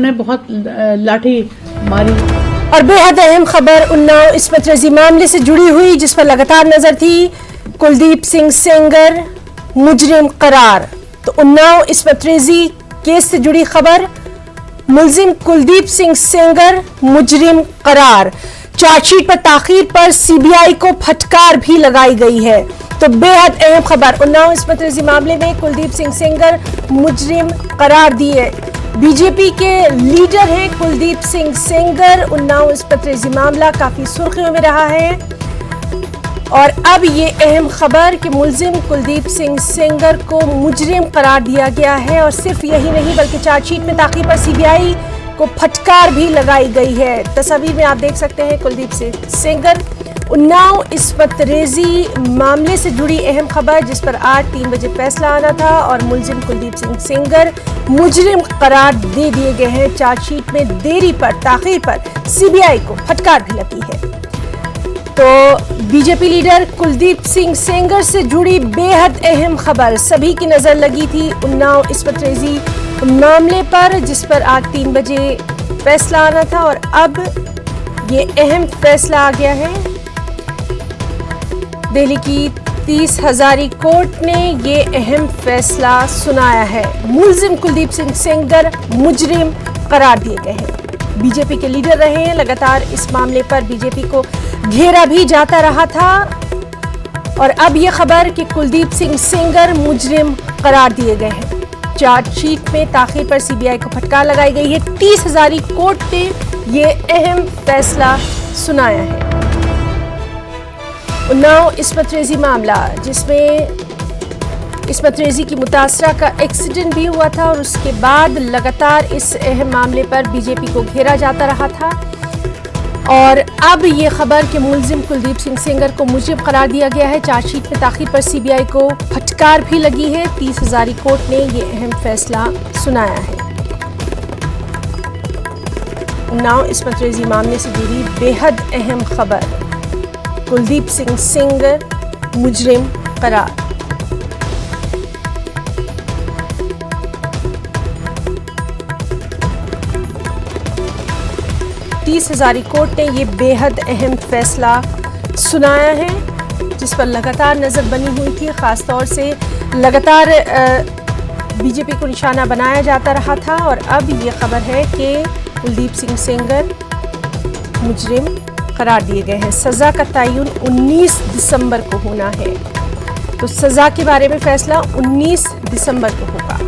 उन्होंने बहुत लाठी मारी। और बेहद अहम खबर उन्नाव इस्मत रेजी मामले से जुड़ी हुई, जिस पर लगातार नजर थी। कुलदीप सिंह सेंगर मुजरिम करार। तो उन्नाव इस्मत रेजी केस से जुड़ी खबर, मुलजिम कुलदीप सिंह सेंगर मुजरिम करार। चार्जशीट पर ताखीर पर सीबीआई को फटकार भी लगाई गई है। तो बेहद अहम खबर, उन्नाव इस्मत रेजी मामले में कुलदीप सिंह सेंगर मुजरिम करार दिए। बीजेपी के लीडर हैं कुलदीप सिंह सेंगर। उन्नाव इस्मत रेजी मामला काफी सुर्खियों में रहा है और अब ये अहम खबर कि मुलजिम कुलदीप सिंह सेंगर को मुजरिम करार दिया गया है। और सिर्फ यही नहीं बल्कि चार्जशीट में ताखीर पर सीबीआई को फटकार भी लगाई गई है। तस्वीर में आप देख सकते हैं कुलदीप सिंह सेंगर। उन्नाव इस्मत रेजी मामले से जुड़ी अहम खबर, जिस पर आज 3 बजे फैसला आना था और मुलजिम कुलदीप सिंह सेंगर मुजरिम करार दे दिए गए हैं। चार्जशीट में देरी पर ताखीर पर सीबीआई को फटकार भी लगी है। तो बीजेपी लीडर कुलदीप सिंह सेंगर से जुड़ी बेहद अहम खबर, सभी की नजर लगी थी उन्नाव इस्मत रेजी मामले पर, जिस पर आज 3 बजे फैसला आना था और अब ये अहम फैसला आ गया है। दिल्ली की 30 हजारी कोर्ट ने ये अहम फैसला सुनाया है। मुलजिम कुलदीप सिंह सेंगर मुजरिम करार दिए गए हैं। बीजेपी के लीडर रहे हैं, लगातार इस मामले पर बीजेपी को घेरा भी जाता रहा था और अब ये खबर कि कुलदीप सिंह सेंगर मुजरिम करार दिए गए हैं। चार्जशीट में ताखीर पर सीबीआई को फटकार लगाई गई है। 30 हजारी कोर्ट ने ये अहम फैसला सुनाया है। उन्नाव इस्मत रेजी मामला, जिसमें इस्मत रेजी की मुतासरा का एक्सीडेंट भी हुआ था और उसके बाद लगातार इस अहम मामले पर बीजेपी को घेरा जाता रहा था और अब ये खबर कि मुलजिम कुलदीप सिंह सेंगर को मुजरिम करार दिया गया है। चार्जशीट में ताखीर पर सीबीआई को फटकार भी लगी है। 30 हजारी कोर्ट ने ये अहम फैसला सुनाया है। उन्नाव इस्मत रेजी मामले से जुड़ी बेहद अहम खबर, कुलदीप सिंह सेंगर मुजरिम करार। हजारी कोर्ट ने ये बेहद अहम फैसला सुनाया है, जिस पर लगातार नजर बनी हुई थी। खासतौर से लगातार बीजेपी को निशाना बनाया जाता रहा था और अब ये खबर है कि कुलदीप सिंह सेंगर मुजरिम करार दिए गए हैं। सजा का तयन 19 दिसंबर को होना है। तो सजा के बारे में फैसला 19 दिसंबर को होगा।